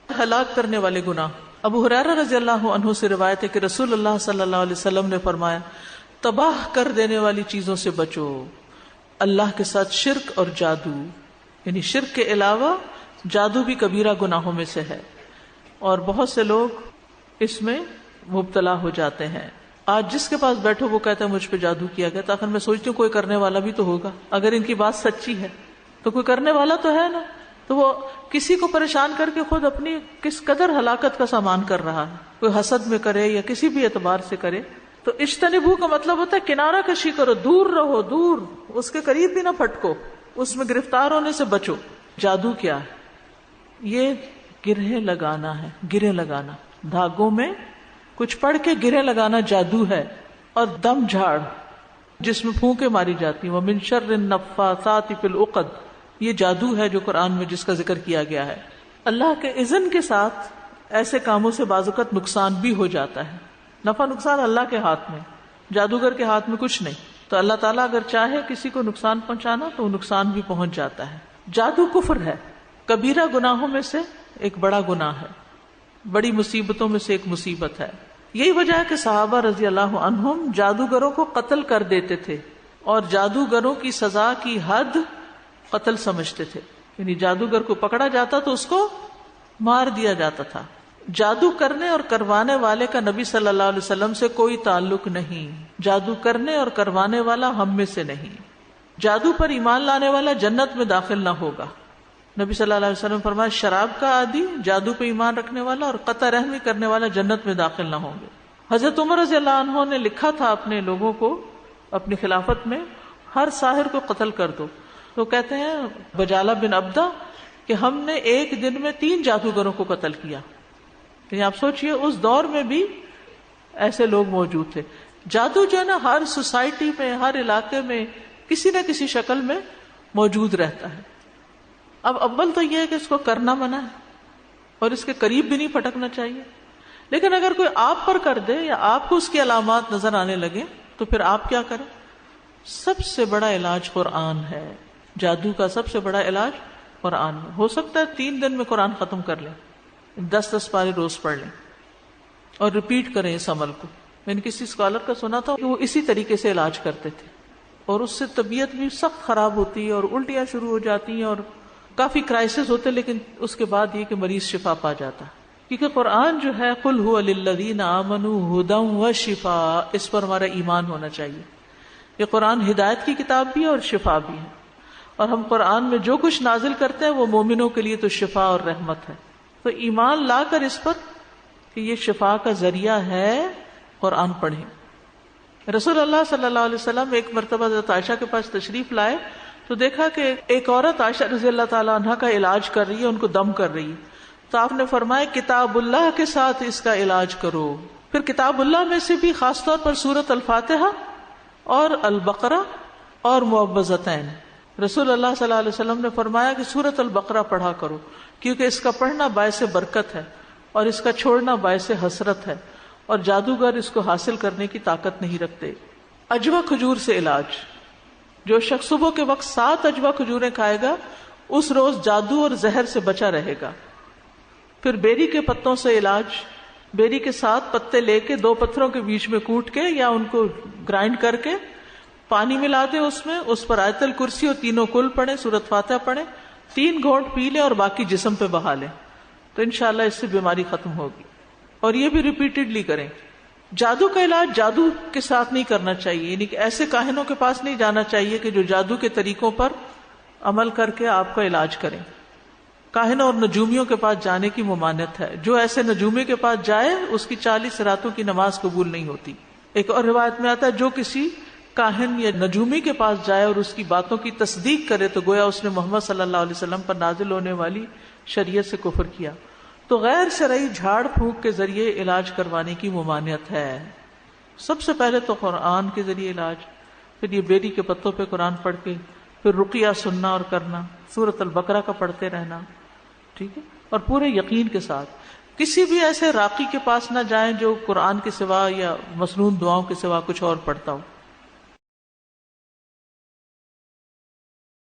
ہلاک کرنے والے گناہ. ابو ہریرہ رضی اللہ عنہ سے روایت ہے کہ رسول اللہ صلی اللہ علیہ وسلم نے فرمایا تباہ کر دینے والی چیزوں سے بچو. اللہ کے ساتھ شرک اور جادو، یعنی شرک کے علاوہ جادو بھی کبیرہ گناہوں میں سے ہے، اور بہت سے لوگ اس میں مبتلا ہو جاتے ہیں. آج جس کے پاس بیٹھو وہ کہتا ہے مجھ پہ جادو کیا گیا، تو آخر میں سوچتی ہوں کوئی کرنے والا بھی تو ہوگا. اگر ان کی بات سچی ہے تو کوئی کرنے والا تو ہے نا. تو وہ کسی کو پریشان کر کے خود اپنی کس قدر ہلاکت کا سامان کر رہا ہے. کوئی حسد میں کرے یا کسی بھی اعتبار سے کرے. تو اجتنبو کا مطلب ہوتا ہے کنارہ کشی کرو، دور رہو، دور، اس کے قریب بھی نہ پھٹکو، اس میں گرفتار ہونے سے بچو. جادو کیا ہے؟ یہ گرہیں لگانا ہے. گرہیں لگانا، دھاگوں میں کچھ پڑھ کے گرہیں لگانا جادو ہے. اور دم جھاڑ جس میں پھونکے ماری جاتی ہیں، وَمِن شَرِّ النَّفَّاثَاتِ فِي الْعُقَدِ، یہ جادو ہے جو قرآن میں جس کا ذکر کیا گیا ہے. اللہ کے اذن کے ساتھ ایسے کاموں سے بعض اوقات نقصان بھی ہو جاتا ہے. نفع نقصان اللہ کے ہاتھ میں، جادوگر کے ہاتھ میں کچھ نہیں. تو اللہ تعالیٰ اگر چاہے کسی کو نقصان پہنچانا تو وہ نقصان بھی پہنچ جاتا ہے. جادو کفر ہے، کبیرہ گناہوں میں سے ایک بڑا گناہ ہے، بڑی مصیبتوں میں سے ایک مصیبت ہے. یہی وجہ ہے کہ صحابہ رضی اللہ عنہم جادوگروں کو قتل کر دیتے تھے، اور جادوگروں کی سزا کی حد قتل سمجھتے تھے. یعنی جادوگر کو پکڑا جاتا تو اس کو مار دیا جاتا تھا. جادو کرنے اور کروانے والے کا نبی صلی اللہ علیہ وسلم سے کوئی تعلق نہیں. جادو کرنے اور کروانے والا ہم میں سے نہیں. جادو پر ایمان لانے والا جنت میں داخل نہ ہوگا. نبی صلی اللہ علیہ وسلم فرمایا شراب کا عادی، جادو پہ ایمان رکھنے والا اور قطع رحمی کرنے والا جنت میں داخل نہ ہوں گے. حضرت عمر رضی اللہ عنہ نے لکھا تھا اپنے لوگوں کو اپنی خلافت میں، ہر ساحر کو قتل کر دو. تو کہتے ہیں بجالہ بن عبدہ کہ ہم نے ایک دن میں 3 جادوگروں کو قتل کیا. یعنی آپ سوچئے اس دور میں بھی ایسے لوگ موجود تھے. جادو جو ہے نا ہر سوسائٹی میں، ہر علاقے میں کسی نہ کسی شکل میں موجود رہتا ہے. اب اول تو یہ ہے کہ اس کو کرنا منع ہے اور اس کے قریب بھی نہیں پھٹکنا چاہیے. لیکن اگر کوئی آپ پر کر دے یا آپ کو اس کی علامات نظر آنے لگے تو پھر آپ کیا کریں؟ سب سے بڑا علاج قرآن ہے. جادو کا سب سے بڑا علاج قرآن ہے. ہو سکتا ہے 3 دن میں قرآن ختم کر لیں، 10 پارے روز پڑھ لیں اور ریپیٹ کریں اس عمل کو. میں نے کسی اسکالر کا سنا تھا کہ وہ اسی طریقے سے علاج کرتے تھے، اور اس سے طبیعت بھی سخت خراب ہوتی ہے اور الٹیاں شروع ہو جاتی ہیں اور کافی کرائسس ہوتے، لیکن اس کے بعد یہ کہ مریض شفا پا جاتا. کیونکہ قرآن جو ہے قل هو للذین آمنوا ھدی وشفاء، اس پر ہمارا ایمان ہونا چاہیے. یہ قرآن ہدایت کی کتاب بھی ہے اور شفا بھی ہے، اور ہم قرآن میں جو کچھ نازل کرتے ہیں وہ مومنوں کے لیے تو شفا اور رحمت ہے. تو ایمان لا کر اس پر کہ یہ شفا کا ذریعہ ہے قرآن پڑھیں. رسول اللہ صلی اللہ علیہ وسلم ایک مرتبہ حضرت عائشہ کے پاس تشریف لائے تو دیکھا کہ ایک عورت عائشہ رضی اللہ تعالیٰ عنہ کا علاج کر رہی ہے، ان کو دم کر رہی ہے. تو آپ نے فرمایا کتاب اللہ کے ساتھ اس کا علاج کرو. پھر کتاب اللہ میں سے بھی خاص طور پر سورۃ الفاتحہ اور البقرہ اور معوذتین. رسول اللہ صلی اللہ علیہ وسلم نے فرمایا کہ سورۃ البقرہ پڑھا کرو، کیونکہ اس کا پڑھنا باعث برکت ہے اور اس کا چھوڑنا باعث حسرت ہے، اور جادوگر اس کو حاصل کرنے کی طاقت نہیں رکھتے. اجوا کھجور سے علاج، جو شخص صبح کے وقت 7 اجوا کھجوریں کھائے گا اس روز جادو اور زہر سے بچا رہے گا. پھر بیری کے پتوں سے علاج، بیری کے 7 پتے لے کے 2 پتھروں کے بیچ میں کوٹ کے یا ان کو گرائنڈ کر کے پانی ملا دیں، اس پر آیت الکرسی اور 3 کل پڑھیں، سورۃ فاتحہ پڑھیں، 3 گھونٹ پی لیں اور باقی جسم پہ بہا لیں، تو انشاءاللہ اس سے بیماری ختم ہوگی. اور یہ بھی ریپیٹڈلی کریں. جادو کا علاج جادو کے ساتھ نہیں کرنا چاہیے، یعنی کہ ایسے کاہنوں کے پاس نہیں جانا چاہیے کہ جو جادو کے طریقوں پر عمل کر کے آپ کا علاج کریں. کاہنوں اور نجومیوں کے پاس جانے کی ممانعت ہے. جو ایسے نجومی کے پاس جائے اس کی 40 راتوں کی نماز قبول نہیں ہوتی. ایک اور روایت میں آتا ہے جو کسی کاہن یا نجومی کے پاس جائے اور اس کی باتوں کی تصدیق کرے تو گویا اس نے محمد صلی اللہ علیہ وسلم پر نازل ہونے والی شریعت سے کفر کیا. تو غیر شرعی جھاڑ پھونک کے ذریعے علاج کروانے کی ممانعت ہے. سب سے پہلے تو قرآن کے ذریعے علاج، پھر یہ بیری کے پتوں پہ قرآن پڑھ کے، پھر رقیہ سننا اور کرنا، سورۃ البقرہ کا پڑھتے رہنا، ٹھیک ہے، اور پورے یقین کے ساتھ. کسی بھی ایسے راقی کے پاس نہ جائیں جو قرآن کے سوا یا مسنون دعاؤں کے سوا کچھ اور پڑھتا ہو.